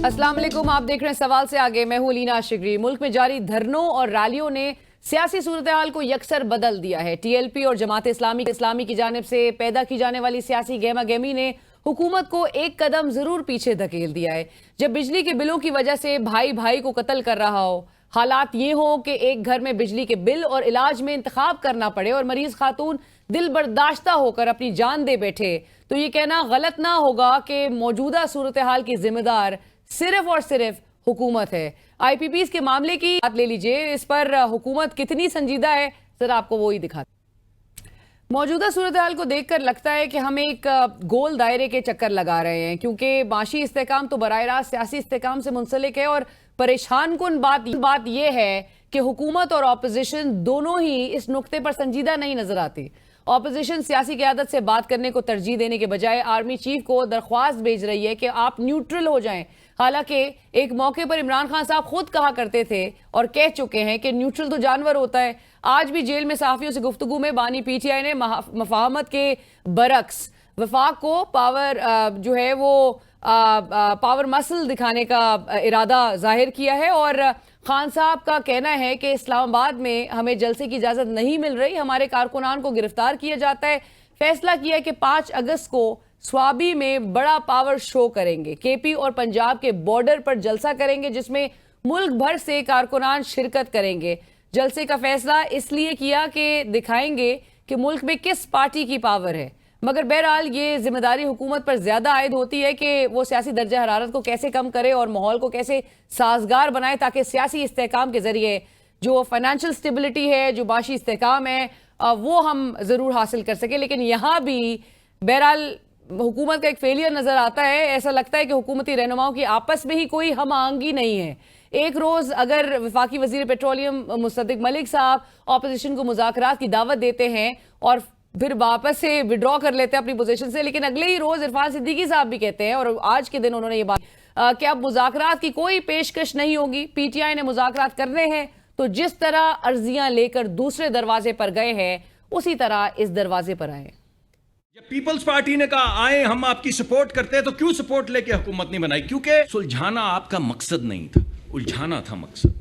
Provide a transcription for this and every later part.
अस्सलाम वालेकुम, आप देख रहे हैं सवाल से आगे। मैं हूं लीना शिगरी। मुल्क में जारी धरनों और रैलियों ने सियासी सूरत हाल को यकसर बदल दिया है। टीएलपी और जमात इस्लामी की जानिब से पैदा की जाने वाली सियासी गहमा गहमी ने हुकूमत को एक कदम जरूर पीछे धकेल दिया है। जब बिजली के बिलों की वजह से भाई भाई को कत्ल कर रहा हो, हालात ये हो कि एक घर में बिजली के बिल और इलाज में इंतखाब करना पड़े और मरीज खातून दिल बर्दाश्ता होकर अपनी जान दे बैठे, तो ये कहना गलत ना होगा कि मौजूदा सूरत हाल की जिम्मेदार सिर्फ और सिर्फ हुकूमत है। आईपीपीज के मामले की बात ले लीजिए, इस पर हुकूमत कितनी संजीदा है, जरा आपको वो ही दिखाते। मौजूदा सूरत हाल को देखकर लगता है कि हम एक गोल दायरे के चक्कर लगा रहे हैं, क्योंकि माशी इस्तेकाम तो बराह रास्त सियासी इस्तेकाम से मुंसलिक है। और परेशान कुन बात यह है कि हुकूमत और ऑपोजिशन दोनों ही इस नुक्ते पर संजीदा नहीं नजर आती। ऑपोजिशन सियासी क़यादत से बात करने को तरजीह देने के बजाय आर्मी चीफ को दरख्वास्त भेज रही है कि आप न्यूट्रल हो जाएं। हालांकि एक मौके पर इमरान खान साहब खुद कहा करते थे और कह चुके हैं कि न्यूट्रल तो जानवर होता है। आज भी जेल में सहाफियों से गुफ्तगू में बानी पीटीआई ने मफाहमत के बरक्स वफाक को पावर जो है वो पावर मसल दिखाने का इरादा जाहिर किया है। और खान साहब का कहना है कि इस्लामाबाद में हमें जलसे की इजाजत नहीं मिल रही, हमारे कारकुनान को गिरफ्तार किया जाता है। फैसला किया है कि 5 अगस्त को स्वाबी में बड़ा पावर शो करेंगे। केपी और पंजाब के बॉर्डर पर जलसा करेंगे, जिसमें मुल्क भर से कारकुनान शिरकत करेंगे। जलसे का फैसला इसलिए किया कि दिखाएंगे कि मुल्क में किस पार्टी की पावर है। मगर बहरहाल ये जिम्मेदारी हुकूमत पर ज्यादा आयद होती है कि वो सियासी दर्जा हरारत को कैसे कम करे और माहौल को कैसे साजगार बनाए, ताकि सियासी इस्तेहकाम के जरिए जो फाइनेंशियल स्टेबिलिटी है, जो माशी इस्तेहकाम है, वो हम जरूर हासिल कर सके। लेकिन यहाँ भी बहरहाल हुकूमत का एक फेलियर नजर आता है। ऐसा लगता है कि हुकूमती रहनुमाओं की आपस में ही कोई हम आहंगी नहीं है। एक रोज अगर वफाकी वजीर पेट्रोलियम मुस्तदिक मलिक साहब ऑपोजिशन को मुज़ाकरात की दावत देते हैं और फिर वापस से विड्रॉ कर लेते हैं अपनी पोजीशन से, लेकिन अगले ही रोज इरफान सिद्दीकी साहब भी कहते हैं और आज के दिन उन्होंने ये बात कि अब मुज़ाकरात की कोई पेशकश नहीं होगी। पीटीआई ने मुज़ाकरात करने हैं तो जिस तरह अर्जियां लेकर दूसरे दरवाजे पर गए हैं उसी तरह इस दरवाजे पर आए। जब पीपल्स पार्टी ने कहा आए हम आपकी सपोर्ट करते हैं, तो क्यों सपोर्ट लेके हुकूमत नहीं बनाई? क्योंकि सुलझाना आपका मकसद नहीं था, उलझाना था मकसद।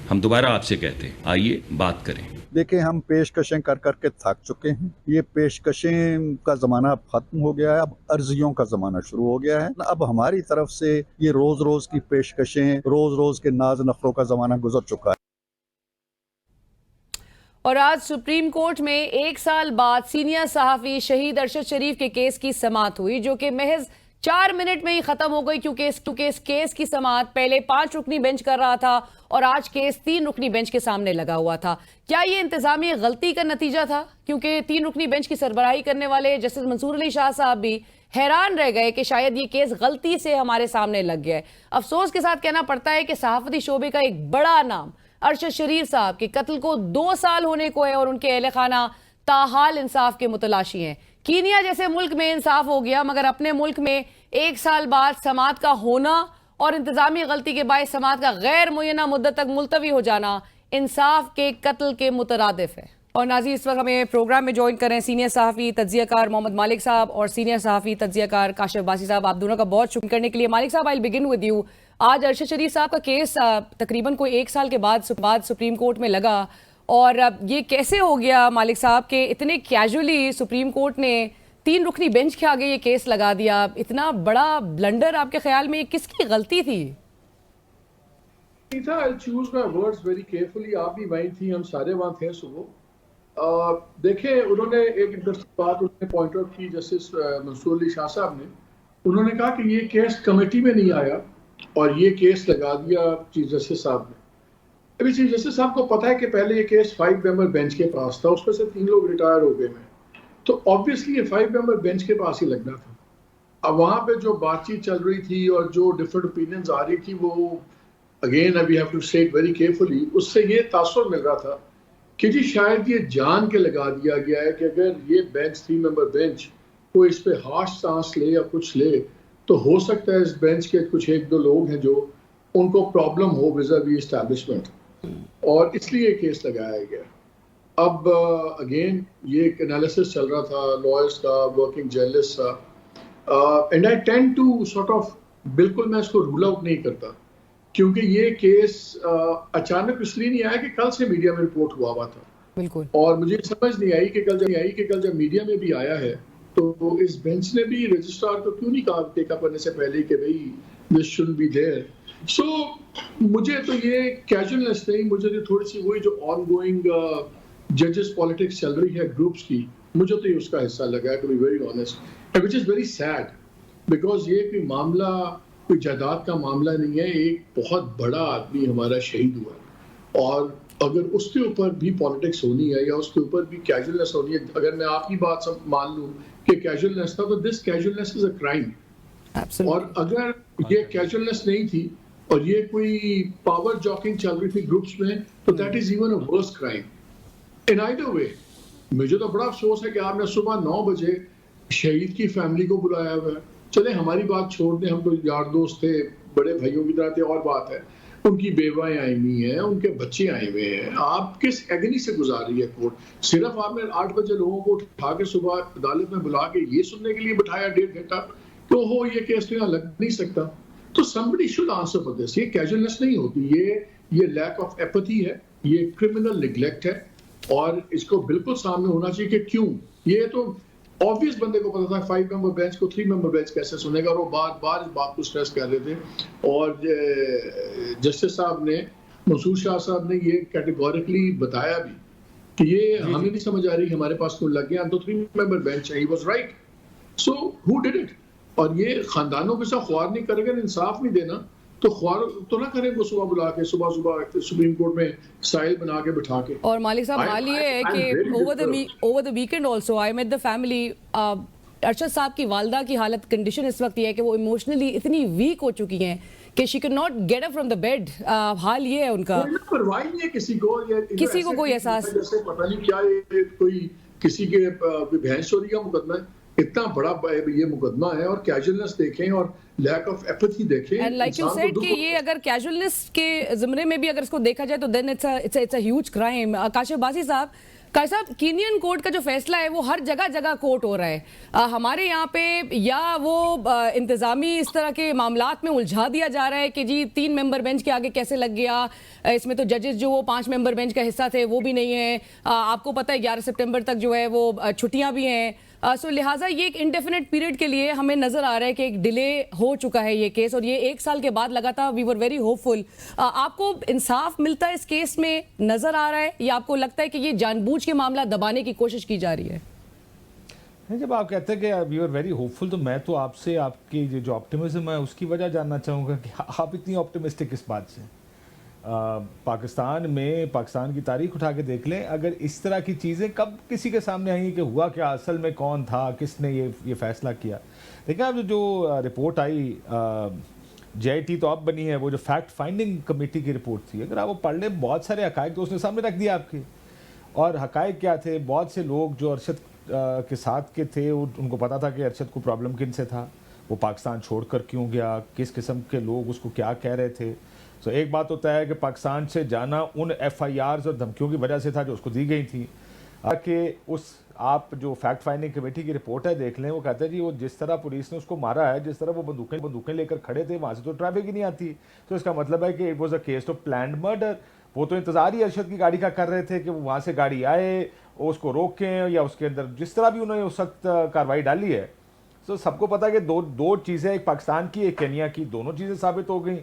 हम दोबारा आपसे कहते हैं आइए बात करें। देखिए, हम पेशकशें कर करके थक चुके हैं। ये पेशकशें का ज़माना अब ख़त्म हो गया है, अब अर्जियों का ज़माना शुरू हो गया है। अब हमारी तरफ से ये रोज़ रोज़ की पेशकशें, रोज़ रोज़ के नाज नखरों का ज़माना गुजर चुका है। और आज सुप्रीम कोर्ट में 1 साल बाद सीनियर सहाफ़ी शहीद अरशद शरीफ के केस की समाअत हुई, जो कि महज 4 मिनट में ही खत्म हो गई, क्योंकि इस केस की समाअत पहले 5 रुकनी बेंच कर रहा था और आज केस 3 रुकनी बेंच के सामने लगा हुआ था। क्या ये इंतजामी गलती का नतीजा था? क्योंकि 3 रुकनी बेंच की सरबराही करने वाले जस्टिस मंसूर अली शाह साहब भी हैरान रह गए कि शायद ये केस गलती से हमारे सामने लग गया है। अफसोस के साथ कहना पड़ता है कि सहाफती शोबे का एक बड़ा नाम अरशद शरीफ साहब के कत्ल को 2 साल होने को है और उनके अहले खाना ताहाल इंसाफ के मुतलाशी हैं। कीनिया जैसे मुल्क में इंसाफ हो गया, मगर अपने मुल्क में 1 साल बाद समाअत का होना और इंतजामी गलती के बायस समाअत का गैर मुय्यना मुद्दत तक मुलतवी हो जाना इंसाफ के कत्ल के मुतरादिफ है। और नाज़रीन, इस वक्त हमें प्रोग्राम में ज्वाइन करें सीनियर सहाफ़ी तज्ज़ियाकार मोहम्मद मालिक साहब और सीनियर सहाफ़ी तज्ज़ियाकार काशिफ अब्बासी साहब। आप दोनों का बहुत शुक्रिया करने के लिए। मालिक साहब, आई बिगिन विद यू। आज अरशद शरीफ साहब का केस तकरीबन कोई 1 साल के बाद सुप्रीम कोर्ट में लगा, और ये कैसे हो गया मालिक साहब के इतने कैजुअली सुप्रीम कोर्ट ने 3 रुकनी बेंच के आगे ये केस लगा दिया? इतना बड़ा ब्लंडर आपके ख्याल में किसकी गलती थी? I'll choose my words very carefully। आप भी वहीं थी, हम सारे वहाँ थे सुबह। देखें, उन्होंने एक इंटरेस्टिंग बात उन्होंने पॉइंट आउट की जस्टिस मंसूर अली शाह साहब ने। उन्होंने कहा कि ये केस कमेटी में नहीं आया और ये केस लगा दिया चीफ जस्टिस साहब ने। अभी चीफ जस्टिस साहब को पता है कि पहले ये केस 5 मेंबर बेंच के पास था, उसमें से 3 लोग रिटायर हो गए हैं, तो ऑब्वियसली ये 5 मेंबर बेंच के पास ही लगना था। अब वहाँ पे जो बातचीत चल रही थी और जो डिफरेंट ओपिनियंस आ रही थी, वो अगेन वी हैव टू से इट वेरी केयरफुली, उससे ये तासुर मिल रहा था कि जी शायद ये जान के लगा दिया गया है कि अगर ये बेंच 3 मेंबर बेंच को इस पे हार्श सांस ले या कुछ ले, तो हो सकता है इस बेंच के कुछ 1-2 लोग हैं जो उनको प्रॉब्लम हो विज़ावी एस्टैब्लिशमेंट, और इसलिए केस लगाया गया। अब अगेन ये एक एनालिसिस चल रहा था लॉयर्स का, वर्किंग जर्नलिस्ट का, and I tend to sort of बिल्कुल मैं इसको रूल आउट नहीं करता, क्योंकि ये केस अचानक इसलिए नहीं आया कि कल से मीडिया में रिपोर्ट हुआ था। बिल्कुल। और मुझे समझ नहीं आई कि कल जब मीडिया में भी आया है तो इस बेंच ने भी रजिस्ट्रार को क्यों नहीं कहा टेकअप करने से पहले कि भाई दिस शुड बी देयर। सो मुझे तो ये कैजुअलनेस नहीं, मुझे तो थोड़ी सी वही जो ऑनगोइंग जजेस पॉलिटिक्स चल रही है ग्रुप्स की, मुझे तो ये उसका हिस्सा लगा है, to be very honest, which is very sad, because ये कोई मामला कोई जायदाद का मामला नहीं है, एक बहुत बड़ा आदमी हमारा शहीद हुआ और अगर उसके ऊपर भी पॉलिटिक्स होनी है या उसके ऊपर भी कैजुअलनेस होनी है, अगर मैं आपकी बात मान लूं कि कैजुअलनेस था तो this casualness is a crime. और अगर ये कैजुअलनेस नहीं थी और ये कोई पावर जॉकिंग चल रही थी ग्रुप्स में, तो that is even a worse crime in either way. मुझे तो बड़ा अफसोस है कि आपने सुबह 9 बजे शहीद की फैमिली को बुलाया हुआ है। चले हमारी बात छोड़ दें, हम तो यार दोस्त थे, बड़े भाइयों की तरह थे, और बात है उनकी बेवाएं आई हुई हैं, उनके बच्चे आए हुए हैं, आप किस एगनी से गुजार रही है कोर्ट? सिर्फ आपने 8 बजे लोगों को उठा के सुबह अदालत में बुला के ये सुनने के लिए बिठाया 1.5 घंटा तो हो ये केस तो यहाँ लग नहीं सकता। तो somebody should answer for this। ये कैजुअलनेस नहीं होती, ये लैक ऑफ एपैथी है, ये क्रिमिनल निग्लेक्ट है और इसको बिल्कुल सामने होना चाहिए कि क्यों। ये तो ऑब्वियस बंदे को पता था 5 मेंबर बेंच को 3 मेंबर बेंच कैसे सुनेगा, और वो बार बार इस बात को स्ट्रेस कर रहे थे। और जस्टिस साहब ने, मंसूर शाह साहब ने ये कैटेगोरिकली बताया भी कि ये हमें नहीं समझ आ रही, हमारे पास क्यों लग गया, तो 3 मेंबर बेंच है। He was right. So who did it? और ये खानदानों के साथ ख्वार नहीं करेगा, इंसाफ नहीं देना तो ख्वार तो ना करें वो सुबह बुला के, सुबह सुप्रीम कोर्ट में साइल बना के बिठा के। और मालिक साहब हाल ये है कि over the weekend also I met the family. Arshad साहब की वालदा की हालत कंडीशन इस वक्त ये है कि वो इमोशनली इतनी वीक हो चुकी हैं कि she can not get up from the bed. हाल ये है उनका, परवाही नहीं है किसी को कोई एहसास, जैसे पता नहीं क्या ये कोई किसी के भैंस चोरी का मुकदमा है, इतना बड़ा ये मुकदमा है। और कैजुअलनेस देखें और लैक ऑफ एपैथी देखें। एंड लाइक यू सेड कि ये अगर कैजुअलनेस के ज़मरे में भी अगर इसको देखा जाए तो then it's a huge crime. Kashif बासी साहब, कीनियन कोर्ट का जो फैसला है वो हर जगह कोर्ट हो रहा है। हमारे यहाँ पे या वो इंतज़ामी इस तरह के मामलात में उलझा दिया जा रहा है कि जी 3 मेंबर बेंच के आगे कैसे लग गया, इसमें तो जजेस जो वो 5 मेंबर बेंच का हिस्सा थे वो भी नहीं है। आपको पता है 11 सितंबर तक जो है वो छुट्टियाँ भी हैं। सो लिहाजा ये एक इंडेफिनिट पीरियड के लिए हमें नजर आ रहा है कि एक डिले हो चुका है ये केस, और ये 1 साल के बाद लगातार वी वर वेरी होपफुल। आपको इंसाफ मिलता है इस केस में नजर आ रहा है, या आपको लगता है कि ये जानबूझ के मामला दबाने की कोशिश की जा रही है? जब आप कहते हैं कि वी आर वेरी होपफुल, तो मैं तो आपसे आपकी जो ऑप्टिमिज्म है उसकी वजह जानना चाहूँगा कि आप इतनी ऑप्टिमिस्टिक किस बात से? पाकिस्तान की तारीख उठा के देख लें, अगर इस तरह की चीज़ें कब किसी के सामने आई कि हुआ क्या, असल में कौन था, किसने ये फैसला किया। देखिए अब जो रिपोर्ट आई JIT तो अब बनी है, वो जो फैक्ट फाइंडिंग कमेटी की रिपोर्ट थी, अगर आप वो पढ़ लें बहुत सारे हकायक तो उसने सामने रख दिया आपके। और हकायक क्या थे? बहुत से लोग जो अरशद के साथ के थे उनको पता था कि अरशद को प्रॉब्लम किन से था, वो पाकिस्तान छोड़कर क्यों गया, किस किस्म के लोग उसको क्या कह रहे थे। तो एक बात होता है कि पाकिस्तान से जाना उन FIRs और धमकियों की वजह से था जो उसको दी गई थी। कि उस आप जो फैक्ट फाइंडिंग कमेटी की रिपोर्ट है देख लें, वो कहते हैं जी वो जिस तरह पुलिस ने उसको मारा है, जिस तरह वो बंदूकें लेकर खड़े थे, वहाँ से तो ट्रैफिक ही नहीं आती। तो इसका मतलब है कि it was a case of planned murder. वो तो इंतजार ही अरशद की गाड़ी का कर रहे थे कि वो वहाँ से गाड़ी आए, उसको रोकें, या उसके अंदर जिस तरह भी उन्होंने उस वक्त कार्रवाई डाली है। तो सबको पता है कि दो चीज़ें, एक पाकिस्तान की एक केनिया की, दोनों चीज़ें साबित हो गई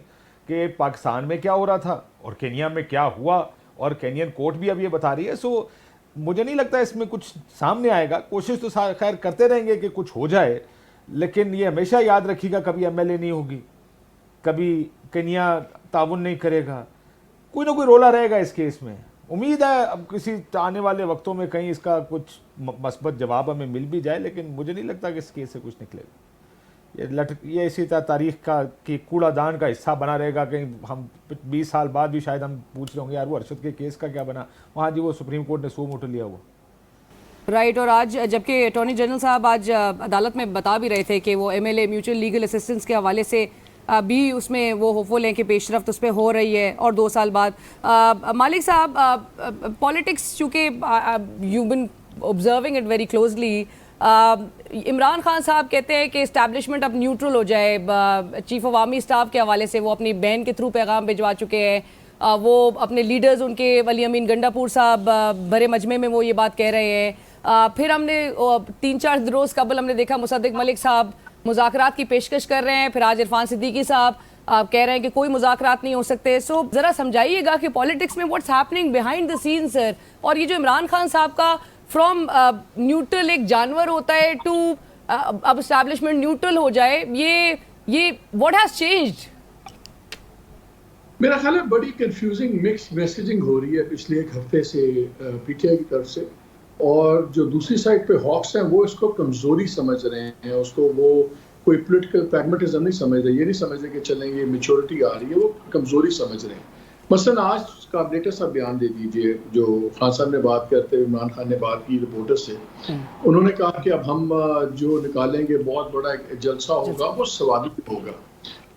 कि पाकिस्तान में क्या हो रहा था और केनिया में क्या हुआ, और केनियन कोर्ट भी अब ये बता रही है। सो मुझे नहीं लगता इसमें कुछ सामने आएगा। कोशिश तो खैर करते रहेंगे कि कुछ हो जाए, लेकिन ये हमेशा याद रखिएगा कभी MLA नहीं होगी, कभी केनिया ताउन नहीं करेगा, कोई ना कोई रोला रहेगा इस केस में। उम्मीद है अब किसी आने वाले वक्तों में कहीं इसका कुछ मस्बत जवाब हमें मिल भी जाए, लेकिन मुझे नहीं लगता कि इस केस से कुछ निकलेगा। ये इसी तरह तारीख का कि कूड़ादान का हिस्सा बना रहेगा। कहीं हम 20 साल बाद भी शायद हम पूछ रहे होंगे यार वो अरशद के केस का क्या बना, वहाँ जी वो सुप्रीम कोर्ट ने सो मोटो लिया हुआ। राइट। और आज जबकि अटॉर्नी जनरल साहब आज अदालत में बता भी रहे थे कि वो MLA म्यूचुअल लीगल असिस्टेंस के हवाले से भी उसमें वो होपफुल हैं कि पेशरफ्त उस पर हो रही है, और 2 साल बाद। मालिक साहब, पॉलिटिक्स चूँकि you been observing it very closely, Imran Khan साहब कहते हैं कि इस्टेब्लिशमेंट अब न्यूट्रल हो जाए। चीफ ऑफ आर्मी स्टाफ के हवाले से वो अपनी बहन के थ्रू पैगाम भिजवा चुके हैं। वो अपने लीडर्स उनके वली अमीन गंडापुर साहब बड़े मजमे में वो ये बात कह रहे हैं। फिर हमने 3-4 रोज कबल हमने देखा मुसद्दिक मलिक साहब मुज़ाकरात की पेशकश कर रहे हैं। फिर आज इरफान सिद्दीकी साहब कह रहे हैं कि कोई मुज़ाकरात नहीं हो सकते। सो ज़रा समझाइएगा कि पॉलिटिक्स में what's happening behind the scene sir. और ये जो इमरान खान साहब का फ्रॉम न्यूट्रल एक जानवर होता है टू अब एस्टैब्लिशमेंट न्यूट्रल हो जाए, ये व्हाट हैज चेंज्ड? मेरा ख्याल है बड़ी कंफ्यूजिंग मिक्स मैसेजिंग हो रही है पिछले एक हफ्ते से पीटीआई की तरफ से। और जो दूसरी साइड पे हॉक्स हैं वो इसको कमजोरी समझ रहे हैं, उसको वो कोई पॉलिटिकल प्रैग्मेटिज्म नहीं समझ रहे, ये नहीं समझ रहे कि चलें ये मैच्योरिटी आ रही है, वो कमजोरी समझ रहे हैं। मसलन आज का लेटेस्ट सा बयान दे दीजिए जो खान साहब ने बात करते हुए इमरान खान ने बात की रिपोर्टर से। उन्होंने कहा कि अब हम जो निकालेंगे बहुत बड़ा एक जलसा होगा, वो सवाली पे होगा।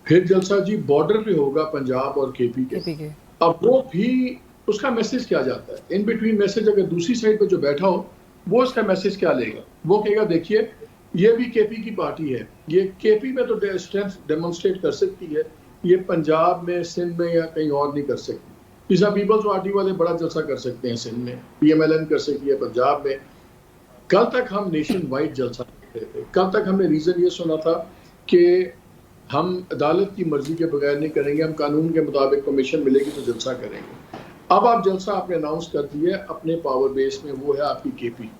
फिर जलसा जी बॉर्डर पे होगा पंजाब और केपी के। अब वो भी उसका मैसेज क्या जाता है इन बिटवीन मैसेज, अगर दूसरी साइड पे जो बैठा हो वो इसका मैसेज क्या लेगा? वो कहेगा देखिए ये भी केपी की पार्टी है, ये केपी में तो स्ट्रेंथ डेमोन्स्ट्रेट कर सकती है, ये पंजाब में सिंध में या कहीं और नहीं कर सकती। पिज़ा पीपल्स पार्टी वाले बड़ा जलसा कर सकते हैं सिंध में, पीएमएलएन कर सकती है पंजाब में। कल तक हम नेशन वाइड जलसा कर रहे थे, कल तक हमने रीजन ये सुना था कि हम अदालत की मर्जी के बगैर नहीं करेंगे, हम कानून के मुताबिक कमीशन मिलेगी तो जलसा करेंगे। अब आप जलसा आपने अनाउंस कर दिया अपने पावर बेस में, वो है आपकी केपी।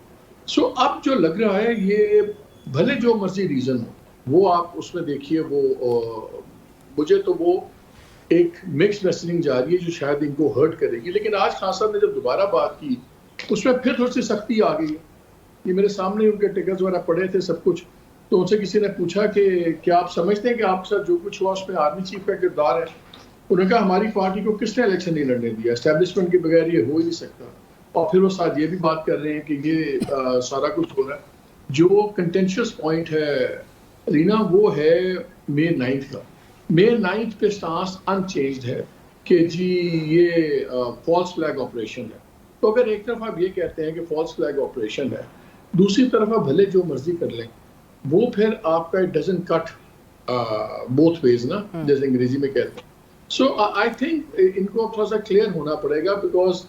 सो अब जो लग रहा है ये भले जो मर्जी रीजन हो वो आप उसमें देखिए, वो मुझे तो वो एक मिक्स मैसेजिंग जा रही है जो शायद इनको हर्ट करेगी। लेकिन आज खान साहब ने जब दोबारा बात की उसमें फिर थोड़ी सी सख्ती आ गई। ये मेरे सामने उनके टिकट्स वगैरह पड़े थे सब कुछ, तो उनसे किसी ने पूछा कि क्या आप समझते हैं कि आपके साथ जो कुछ हुआ उसमें आर्मी चीफ का किरदार है? उन्होंने कहा हमारी पार्टी को किसने इलेक्शन नहीं लड़ने दिया, एस्टेब्लिशमेंट के बगैर ये हो ही नहीं सकता। और फिर वो साथ ये भी बात कर रहे हैं कि ये सारा कुछ हो रहा है। जो कंटेंशियस पॉइंट है रीना वो है May 9 का। May 9 पे स्टांस अनचेंज्ड है कि जी ये फॉल्स फ्लैग ऑपरेशन है। तो अगर एक तरफ आप ये कहते हैं कि फॉल्स फ्लैग ऑपरेशन है, दूसरी तरफ आप भले जो मर्जी कर लें, वो फिर आपका डजंट कट बोथ वेज ना, जैसे अंग्रेजी में कहते हैं। सो आई थिंक इनको अब थोड़ा सा क्लियर होना पड़ेगा, बिकॉज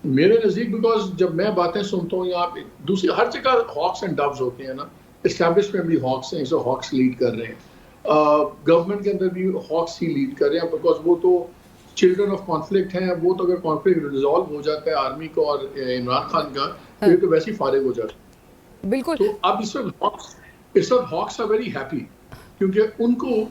मेरे नज़दीक, बिकॉज जब मैं बातें सुनता हूँ यहाँ पे दूसरी हर जगह हॉक्स एंड डव्स होते हैं ना, एस्टैब्लिशमेंट भी हॉक्स हैं, इसे हॉक्स लीड कर रहे हैं, गवर्नमेंट के अंदर भी हॉक्स ही लीड कर रहे हैं, बिकॉज वो तो चिल्ड्रन ऑफ कॉन्फ्लिक्ट हैं। वो तो अगर कॉन्फ्लिक्ट रिजॉल्व हो जाता है आर्मी को और इमरान खान का, तो ये तो वैसे ही फारिग हो जाता है। बिल्कुल। तो अब इस वक्त हॉक्स आर वेरी हैप्पी, क्योंकि उनको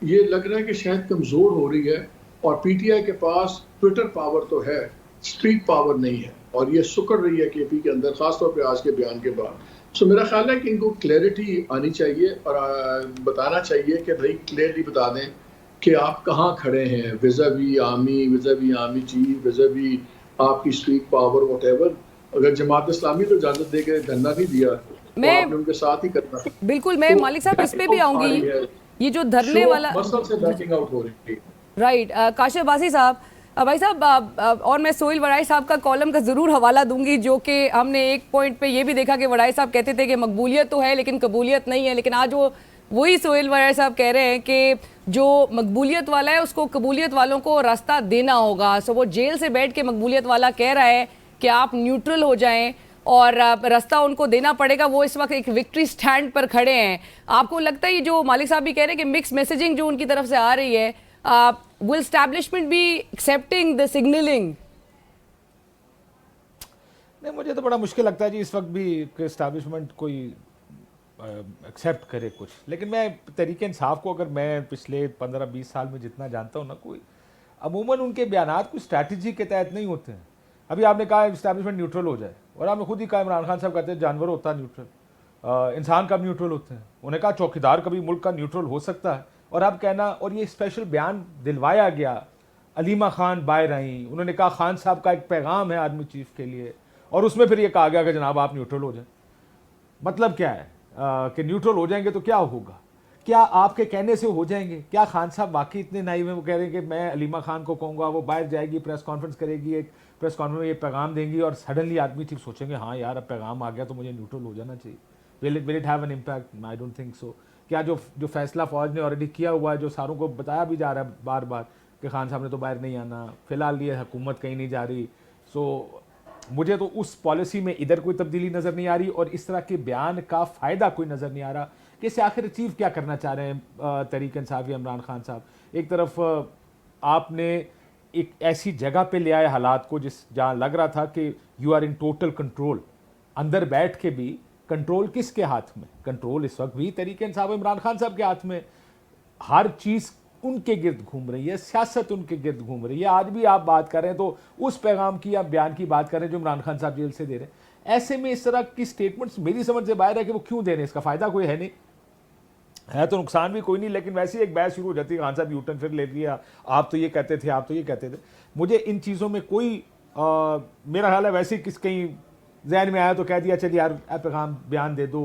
ये लग रहा है कि शायद कमजोर हो रही है और पीटीआई के पास ट्विटर पावर तो है, स्ट्रीट पावर नहीं है, और ये सुकड़ रही है केपी के अंदर, खासतौर पे आज के बयान के बाद। सो मेरा ख्याल है कि इनको क्लैरिटी आनी चाहिए और बताना चाहिए कि भाई क्लियरली बता दें कि आप कहाँ खड़े हैं विज़ावी आर्मी चीफ, विज़ावी आपकी स्ट्रीट पावर, व्हाटएवर। अगर जमात इस्लामी तो इजाजत दे के धरना नहीं दिया तो आपने उनके साथ ही करना। बिल्कुल, मैं तो मालिक साहब इस पे भी आऊंगी। ये जो धरने वाला मसल से बैकिंग आउट हो रही है, राइट, काशिफ बासी साहब, भाई साहब, और मैं सोहेल वड़ाई साहब का कॉलम का ज़रूर हवाला दूंगी, जो कि हमने एक पॉइंट पे ये भी देखा कि वड़ाई साहब कहते थे कि मकबूलियत तो है लेकिन कबूलियत नहीं है, लेकिन आज वो वही सोहेल वड़ाई साहब कह रहे हैं कि जो मकबूलियत वाला है उसको कबूलियत वालों को रास्ता देना होगा। सो वो जेल से बैठ के मकबूलियत वाला कह रहा है कि आप न्यूट्रल हो जाएं और रास्ता उनको देना पड़ेगा। वो इस वक्त एक विक्ट्री स्टैंड पर खड़े हैं। आपको लगता है ये जो मालिक साहब भी कह रहे हैं कि मिक्स मैसेजिंग जो उनकी तरफ से आ रही है, will establishment be accepting the signaling? नहीं, मुझे तो बड़ा मुश्किल लगता है जी इस वक्त भी कि एस्टैब्लिशमेंट कोई एक्सेप्ट करे कुछ। लेकिन मैं तरीके इंसाफ को अगर मैं पिछले 15-20 साल में जितना जानता हूँ ना, कोई अमूमन उनके बयानात कोई स्ट्रैटेजी के तहत नहीं होते हैं। अभी आपने कहा एस्टैब्लिशमेंट न्यूट्रल हो जाए, और आपने खुद ही कहा इमरान खान साहब कहते हैं जानवर होता है न्यूट्रल, इंसान कब न्यूट्रल होते हैं। उन्होंने कहा चौकीदार कभी मुल्क का न्यूट्रल हो सकता है, और अब कहना, और ये स्पेशल बयान दिलवाया गया अलीमा खान बाहर आई, उन्होंने कहा खान साहब का एक पैगाम है आर्मी चीफ के लिए, और उसमें फिर ये कहा गया कि जनाब आप न्यूट्रल हो जाए। मतलब क्या है कि न्यूट्रल हो जाएंगे तो क्या होगा? क्या आपके कहने से हो जाएंगे? क्या खान साहब वाकई इतने नाइव हैं? वो कह रहे हैं कि मैं अलीमा खान को कहूँगा, वो बाहर जाएगी, प्रेस कॉन्फ्रेंस करेगी, एक प्रेस कॉन्फ्रेंस में ये पैगाम देंगी, और सडनली आर्मी चीफ सोचेंगे हाँ यार अब पैगाम आ गया तो मुझे न्यूट्रल हो जाना चाहिए। Will it have an impact? I don't think so. क्या जो फैसला फौज ने ऑलरेडी किया हुआ है, जो सारों को बताया भी जा रहा है बार बार कि खान साहब ने तो बाहर नहीं आना, फिलहाल ये हुकूमत कहीं नहीं जा रही, सो मुझे तो उस पॉलिसी में इधर कोई तब्दीली नज़र नहीं आ रही और इस तरह के बयान का फ़ायदा कोई नज़र नहीं आ रहा कि इससे आखिर अचीव क्या करना चाह रहे हैं तहरीक इंसाफ या इमरान खान साहब। एक तरफ आपने एक ऐसी जगह पे ले आए हालात को जहाँ लग रहा था कि you are in total control, अंदर बैठ के भी कंट्रोल किसके हाथ में? कंट्रोल इस वक्त भी तहरीक इंसाफ इमरान खान साहब के हाथ में, हर चीज़ उनके गिर्द घूम रही है, सियासत उनके गिर्द घूम रही है। आज भी आप बात कर रहे हैं तो उस पैगाम की आप बयान की बात कर रहे हैं जो इमरान खान साहब जेल से दे रहे हैं। ऐसे में इस तरह की स्टेटमेंट्स मेरी समझ से बाहर है कि वो क्यों दे रहे हैं, इसका फ़ायदा कोई है नहीं, है तो नुकसान भी कोई नहीं, लेकिन वैसे ही एक बहस शुरू हो जाती है, खान साहब यूटर्न फिर ले लिया, आप तो ये कहते थे, आप तो ये कहते थे। मुझे इन चीज़ों में कोई मेरा ख्याल है वैसे ही कहीं जहन में आया तो कह दिया चल यार पैगाम बयान दे दो,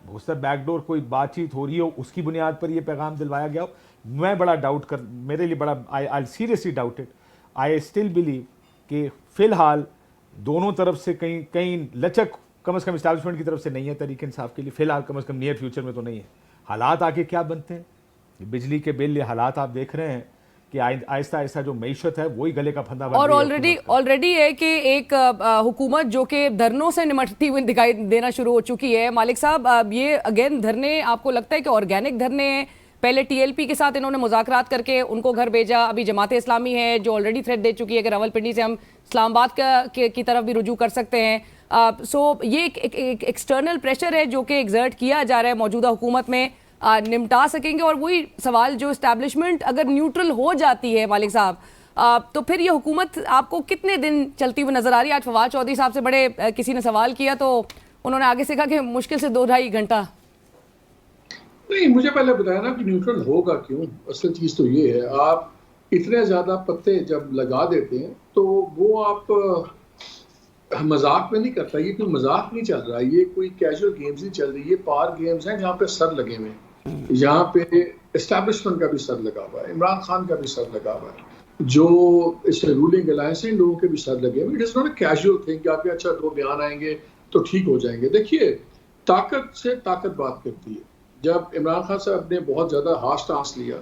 हो सकता है बैकडोर कोई बातचीत हो रही हो उसकी बुनियाद पर ये पैगाम दिलवाया गया हो। मैं बड़ा डाउट कर, मेरे लिए बड़ा I seriously doubted, I still believe कि फ़िलहाल दोनों तरफ से कहीं लचक कम से कम इस्टेब्लिशमेंट की तरफ से नहीं है तहरीक इंसाफ के लिए, फ़िलहाल कम से कम नियर फ्यूचर में तो नहीं है। हालात आगे क्या बनते हैं, बिजली के बिल, ये हालात आप देख रहे हैं कि आहिस्ता आहिस्ता जो मईशत है वही गले का फंदा बन और रही है। ऑलरेडी है कि एक हुकूमत जो कि धरनों से निमटती हुई दिखाई देना शुरू हो चुकी है। मालिक साहब, ये अगेन धरने आपको लगता है कि ऑर्गेनिक धरने हैं? पहले टीएलपी के साथ इन्होंने मुज़ाकरात करके उनको घर भेजा, अभी जमात इस्लामी है जो ऑलरेडी थ्रेट दे चुकी है कि रावलपिंडी से हम इस्लामाबाद की तरफ भी रुजू कर सकते हैं। सो ये एक एक्सटर्नल प्रेशर है जो कि एग्जर्ट किया जा रहा है मौजूदा हुकूमत में, निमटा सकेंगे? और वही सवाल जो इस्टेब्लिशमेंट अगर न्यूट्रल हो जाती है मालिक साहब, तो फिर ये हुकूमत आपको कितने दिन चलती हुई नजर आ रही है? आज फवाद चौधरी साहब से बड़े किसी ने सवाल किया तो उन्होंने आगे से कहा कि मुश्किल से 2-2.5 घंटा। नहीं, मुझे पहले बताया ना कि न्यूट्रल होगा क्यों। असल चीज़ तो ये है, आप इतने ज़्यादा पत्ते जब लगा देते हैं तो वो आप मजाक में नहीं करता, ये कोई मजाक नहीं चल रहा, ये कोई कैजुअल गेम्स नहीं चल रही, ये पार गेम्स हैं जहाँ पे सर लगे हुए हैं, यहाँ पे एस्टैब्लिशमेंट का भी सर लगा हुआ है, इमरान खान का भी सर लगा हुआ है, जो इस रूलिंग अलायंस है इन लोगों के भी सर लगे हुए। It is not a casual thing कि आपके अच्छा 2 बयान आएंगे तो ठीक हो जाएंगे। देखिए, ताकत से ताकत बात करती है। जब इमरान खान साहब ने बहुत ज़्यादा हार्श टांस लिया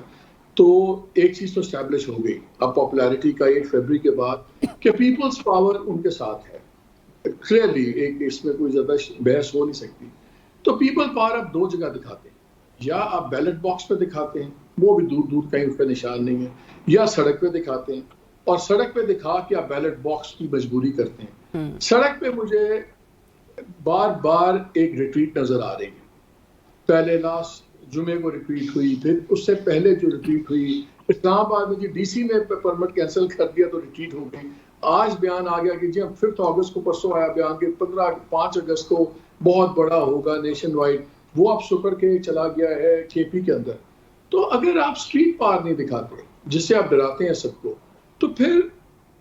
तो एक चीज़ तो स्टैब्लिश हो गई अब पॉपुलैरिटी का 8 फरवरी के बाद कि पीपल्स पावर उनके साथ है। क्लियरली एक इसमें कोई ज़्यादा बहस हो नहीं सकती। तो पीपल पावर आप 2 जगह दिखाते हैं, या आप बैलेट बॉक्स पे दिखाते हैं, वो भी दूर दूर कहीं उस पर निशान नहीं है, या सड़क पे दिखाते हैं, और सड़क पे दिखा के आप बैलेट बॉक्स की मजबूरी करते हैं। सड़क पे मुझे बार बार एक रिट्रीट नज़र आ रही है। पहले लास्ट जुमे को रिपीट हुई, फिर उससे पहले जो रिपीट हुई इस्लामाबाद में, जी डीसी ने परमिट कैंसिल कर दिया तो रिट्रीट हो गई। आज बयान आ गया कि जी 5 अगस्त को, परसों आया बयान कि 5 अगस्त को बहुत बड़ा होगा नेशन वाइड, वो अब सुकर के चला गया है केपी के अंदर। तो अगर आप स्ट्रीट पार नहीं दिखाते जिससे आप डराते हैं सबको, तो फिर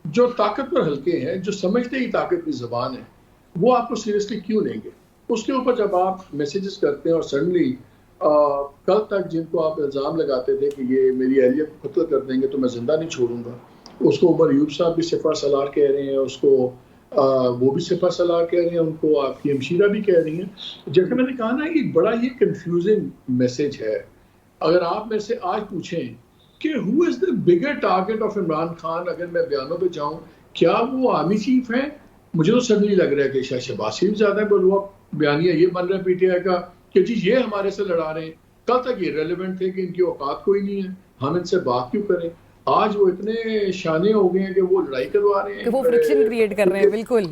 जो ताकतवर हल्के हैं जो समझते ही ताकत की जबान है वो आपको सीरियसली क्यों लेंगे? उसके ऊपर जब आप मैसेजेस करते हैं और सडनली कल तक जिनको आप इल्ज़ाम लगाते थे कि ये मेरी अहलिया को कत्ल कर देंगे तो मैं जिंदा नहीं छोड़ूंगा, उसको उमर यूब साहब भी सिफा सलार कह रहे हैं, उसको वो भी सिफा सलार कह रहे हैं, उनको आपकी हमशीरा भी कह रही हैं। जैसे मैंने कहा ना, ये बड़ा ही कंफ्यूजिंग मैसेज है। अगर आप मेरे से आज पूछें कि who is the bigger target of Imran Khan, अगर मैं बयानों पे जाऊँ, क्या वो आर्मी चीफ हैं? मुझे तो सडनली लग रहा है कि शायद शहबाज शरीफ ज़्यादा है, बोलो बयानिया ये बन रहा है पीटीआई का कि जी ये हमारे से लड़ा रहे हैं। कल तक ये रेलिवेंट थे कि इनकी औकात कोई नहीं है, हम इनसे बात क्यों करें। आज वो इतने शाने हो गए हैं कि वो लड़ाई करवा रहे हैं, वो फ्रिक्शन क्रिएट कर रहे हैं। बिल्कुल।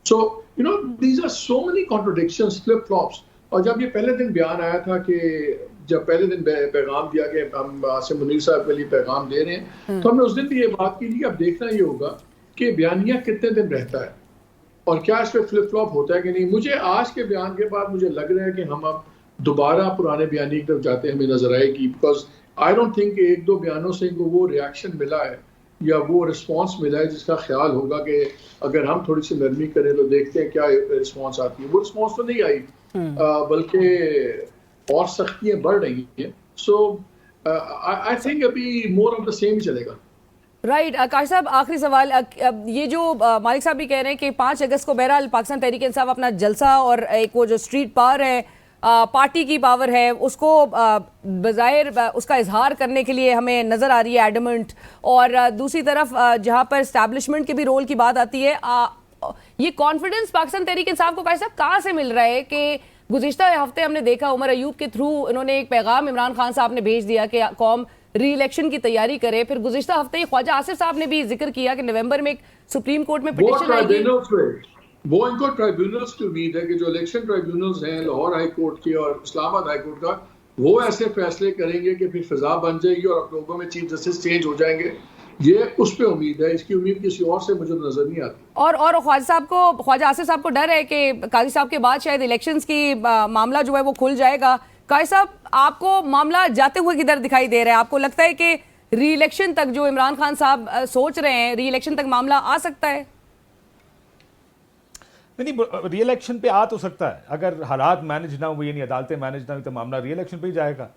So you know these are so many contradictions, flip flops. और जब ये पहले दिन बयान आया था कि जब पहले दिन पैगाम दिया कि हम आसिम मुनीर साहब के लिए पैगाम दे रहे हैं, तो हमने उस दिन भी ये बात की थी। अब देखना ये होगा कि बयानिया कितने दिन रहता है और क्या इस पर फ्लिप फ्लॉप होता है कि नहीं। मुझे आज के बयान के बाद मुझे लग रहा है कि हम अब दोबारा पुराने बयानी की तरफ जाते हमें नजर आएगी, बिकॉज आई डोंट थिंक 1-2 बयानों से इनको वो रिएक्शन मिला है या वो रिस्पांस मिला है जिसका ख्याल होगा कि अगर हम थोड़ी सी नरमी करें तो देखते हैं क्या रिस्पांस आती है। वो रिस्पांस तो नहीं आई, बल्कि और सख्तियां बढ़ रही हैं। सो आई थिंक अभी मोर ऑफ द सेम ही चलेगा। राइट काश साहब, आखिरी सवाल। ये जो मालिक साहब भी कह रहे हैं कि 5 अगस्त को बहरहाल पाकिस्तान तहरीक इंसाफ अपना जलसा और एक वो जो स्ट्रीट पावर है, पार्टी की पावर है, उसको बज़ाहिर उसका इजहार करने के लिए हमें नज़र आ रही है एडमेंट, और दूसरी तरफ जहाँ पर इस्टेब्लिशमेंट के भी रोल की बात आती है, ये कॉन्फिडेंस पाकिस्तान तहरीक इंसाफ को काश साहब कहाँ से मिल रहा है कि गुज़िश्ता हफ्ते हमने देखा उमर अयूब के थ्रू उन्होंने एक पैगाम इमरान खान साहब ने भेज दिया कि कौम री इलेक्शन की तैयारी करे, फिर गुज़िश्ता हफ्ते ख्वाजा आसिफ साहब ने भी जिक्र किया कि नवंबर में एक सुप्रीम कोर्ट में पिटीशन आएगी। वो इनको ट्राइब्यूनल्स की उम्मीद है कि जो इलेक्शन ट्राइब्यूनल्स हैं लाहौर हाई कोर्ट के और इस्लामाबाद हाई कोर्ट का, वो ऐसे फैसले करेंगे कि फिर फिजा बन जाएगी और अक्टूबर में चीफ जस्टिस चेंज हो जाएंगे। ये उस पे उम्मीद है, इसकी उम्मीद किसी और से मुझे नजर नहीं आती। और ख्वाजा आसिफ साहब को डर है कि काजी साहब के बाद शायद इलेक्शंस की मामला जो है वो खुल जाएगा। काजी साहब, आपको मामला जाते हुए किधर दिखाई दे रहा है? आपको लगता है कि री इलेक्शन तक जो इमरान खान साहब सोच रहे हैं, री इलेक्शन तक मामला आ सकता है? नहीं, री इलेक्शन पे आ तो सकता है, अगर हालात मैनेज ना हुए, यानी अदालतें मैनेज ना हुई, तो मामला री इलेक्शन पे ही जाएगा।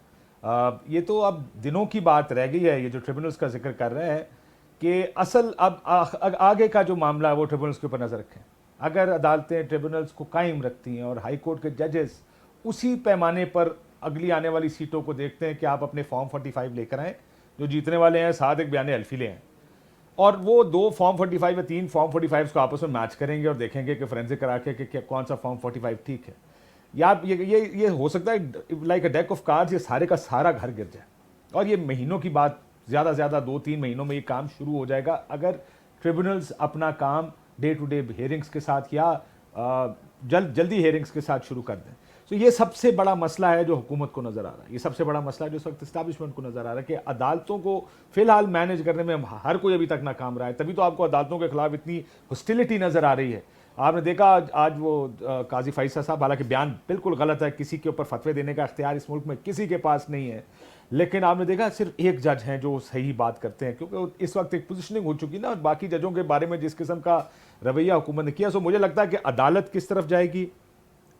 ये तो अब दिनों की बात रह गई है। ये जो ट्रिब्यूनल्स का जिक्र कर रहे हैं कि असल अब आगे का जो मामला है वो ट्रिब्यूनल्स के ऊपर नजर रखें। अगर अदालतें ट्रिब्यूनल्स को कायम रखती हैं और हाई कोर्ट के जजेस उसी पैमाने पर अगली आने वाली सीटों को देखते हैं कि आप अपने फॉर्म 45 लेकर आएँ, जो जीतने वाले हैं साथ एक बयान हल्फी ले आएँ, और वो 2 फॉर्म 45 या 3 फॉर्म 45 को आपस में मैच करेंगे और देखेंगे कि फोरेंसिक करा के कि कौन सा फॉर्म 45 ठीक है। या ये हो सकता है like a deck of cards, ये सारे का सारा घर गिर जाए, और ये महीनों की बात, ज़्यादा से ज़्यादा 2-3 महीनों में ये काम शुरू हो जाएगा अगर ट्रिब्यूनल्स अपना काम डे टू डे हेयरिंग्स के साथ या जल्दी हेयरिंग्स के साथ शुरू कर दें। तो ये सबसे बड़ा मसला है जो हुकूमत को नज़र आ रहा है, ये सबसे बड़ा मसला है जो इस वक्त इस्टेब्लिशमेंट को नज़र आ रहा है कि अदालतों को फिलहाल मैनेज करने में हर कोई अभी तक नाकाम रहा है। तभी तो आपको अदालतों के खिलाफ इतनी हॉस्टिलिटी नज़र आ रही है। आपने देखा आज वो काजी फैसल साहब, हालांकि बयान बिल्कुल गलत है, किसी के ऊपर फतवे देने का इख्तियार इस मुल्क में किसी के पास नहीं है, लेकिन आपने देखा सिर्फ एक जज हैं जो सही बात करते हैं, क्योंकि इस वक्त एक पोजीशनिंग हो चुकी ना, और बाकी जजों के बारे में जिस किस्म का रवैया हुकूमत ने किया, सो मुझे लगता है कि अदालत किस तरफ जाएगी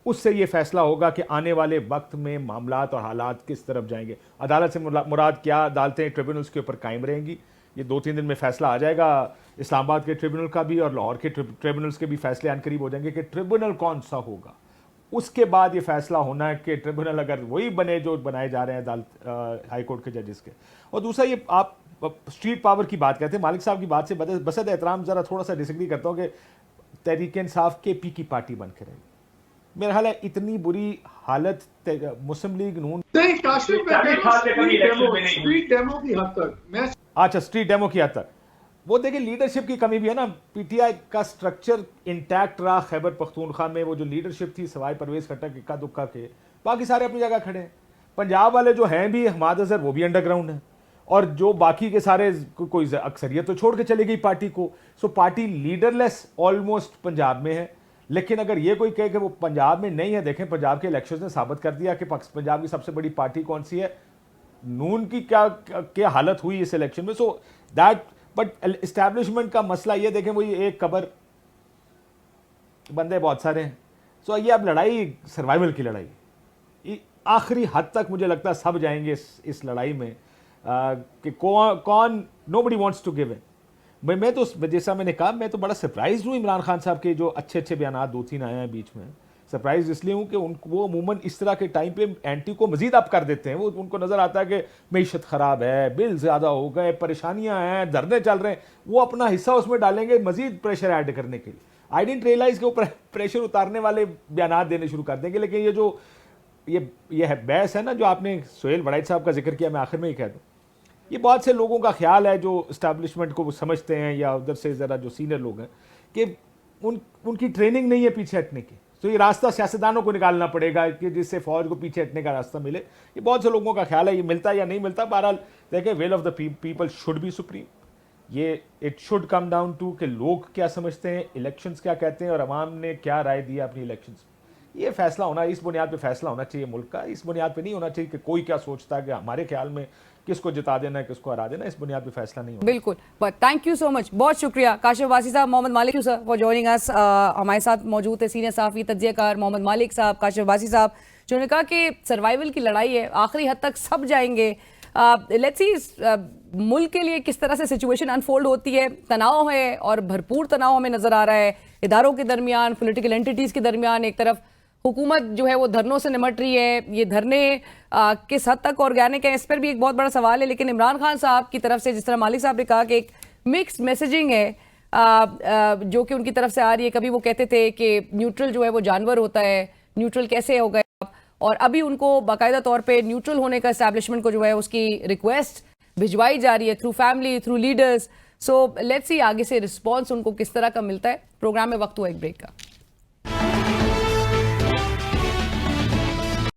उससे ये फैसला होगा कि आने वाले वक्त में मामलात और हालात किस तरफ जाएंगे। अदालत से मुराद क्या, अदालतें ट्रिब्यूनल्स के ऊपर कायम रहेंगी, ये 2-3 दिन में फैसला आ जाएगा इस्लामाबाद के ट्रिब्यूनल का भी और लाहौर के ट्रिब्यूनल्स के भी फैसले आन करीब हो जाएंगे कि ट्रिब्यूनल कौन सा होगा। उसके बाद ये फैसला होना है कि ट्रिब्यूनल अगर वही बने जो बनाए जा रहे हैं अदालत हाई कोर्ट के जजेस के। और दूसरा, ये आप स्ट्रीट पावर की बात करते हैं, मालिक साहब की बात से बसद एहतराम ज़रा थोड़ा सा डिसएग्री करता हूँ कि तहरीक इंसाफ KP की पार्टी बन के रहेगी। मेरा ख्याल है इतनी बुरी हालत मुस्लिम लीग नून नहीं, स्ट्रीट डेमो की हद तक मैं, अच्छा स्ट्रीट डेमो की हद तक, वो देखिए लीडरशिप की कमी भी है ना। PTI का स्ट्रक्चर इंटैक्ट रहा खैबर पख्तूनख्वा में, वो जो लीडरशिप थी सवाई परवेज खट्टक इक्का दुक्का के, बाकी सारे अपनी जगह खड़े हैं। पंजाब वाले जो हैं भी, हमाद अजहर, वो भी अंडरग्राउंड है, और जो बाकी के सारे कोई अक्सरियत तो छोड़ के चली गई पार्टी को। सो पार्टी लीडरलेस ऑलमोस्ट पंजाब में है। लेकिन अगर ये कोई कहे कि वो पंजाब में नहीं है, देखें पंजाब के इलेक्शंस ने साबित कर दिया कि पंजाब की सबसे बड़ी पार्टी कौन सी है, नून की क्या हालत हुई इस इलेक्शन में। सो दैट, बट इस्टेब्लिशमेंट का मसला ये देखें, वही एक कबर, बंदे बहुत सारे हैं। सो ये अब लड़ाई सर्वाइवल की लड़ाई, आखिरी हद तक मुझे लगता है सब जाएंगे इस लड़ाई में कि कौन nobody wants to give in. भाई मैं तो, जैसा मैंने कहा, मैं तो बड़ा सरप्राइज हूँ इमरान खान साहब के जो अच्छे बयान 2-3 आए हैं बीच में। सरप्राइज इसलिए हूँ कि वो अमूमन इस तरह के टाइम पे एंटी को मजीद अप कर देते हैं। वो उनको नज़र आता है कि मईशत ख़राब है, बिल ज़्यादा हो गए, परेशानियाँ हैं, धरने चल रहे हैं, वो अपना हिस्सा उसमें डालेंगे मजीद प्रेशर ऐड करने के लिए। आई डिडंट रियलाइज़ कि वो प्रेशर उतारने वाले बयान देने शुरू कर देंगे। लेकिन ये जो ये है बहस है ना, जो आपने सोहेल वड़ाइच साहब का जिक्र किया, मैं आखिर में ही कह दूँ, ये बहुत से लोगों का ख्याल है जो इस्टेब्लिशमेंट को समझते हैं या उधर से ज़रा जो सीनियर लोग हैं कि उनकी ट्रेनिंग नहीं है पीछे हटने की। तो ये रास्ता सियासतदानों को निकालना पड़ेगा कि जिससे फौज को पीछे हटने का रास्ता मिले। ये बहुत से लोगों का ख्याल है, ये मिलता या नहीं मिलता। बहरहाल देखें, will of the people should be supreme. ये it should come down to कि लोग क्या समझते हैं, इलेक्शंस क्या कहते हैं और अवाम ने क्या राय दी अपनी इलेक्शंस। ये फैसला होना, इस बुनियाद पे फैसला होना चाहिए मुल्क का। इस बुनियाद पे नहीं होना चाहिए कि कोई क्या सोचता है कि हमारे ख्याल में किसको जिता देना है, किसको हरा देना। इस बुनियाद पे फैसला नहीं होना। बिल्कुल, but thank you so much, बहुत शुक्रिया काशिफ वासी साहब, मोहम्मद मालिक सर फॉर जॉइनिंग अस। हमारे साथ मौजूद है सीनियर सहाफ़ी तज्ज़ियाकार मोहम्मद मालिक साहब, काशिफ वासी साहब, जिन्होंने कहा कि सर्वाइवल की लड़ाई है, आखिरी हद तक सब जाएंगे। लेट्स सी मुल्क के लिए किस तरह से सिचुएशन अनफोल्ड होती है, तनाव है और भरपूर तनाव हमें नजर आ रहा है इदारों के दरमियान, पॉलिटिकल एंटिटीज के दरमियान। एक तरफ हुकूमत जो है वो धरनों से निमट रही है, ये धरने किस हद तक ऑर्गेनिक है, इस पर भी एक बहुत बड़ा सवाल है। लेकिन इमरान खान साहब की तरफ से, जिस तरह मालिक साहब ने कहा कि एक मिक्स्ड मैसेजिंग है जो कि उनकी तरफ से आ रही है। कभी वो कहते थे कि न्यूट्रल जो है वो जानवर होता है, न्यूट्रल कैसे हो गए आप, और अभी उनको बाकायदा तौर पे न्यूट्रल होने का एस्टैब्लिशमेंट को जो है उसकी रिक्वेस्ट भिजवाई जा रही है through family, through leaders. So let's see आगे से रिस्पॉन्स उनको किस तरह का मिलता है। प्रोग्राम में वक्त हुआ एक ब्रेक का।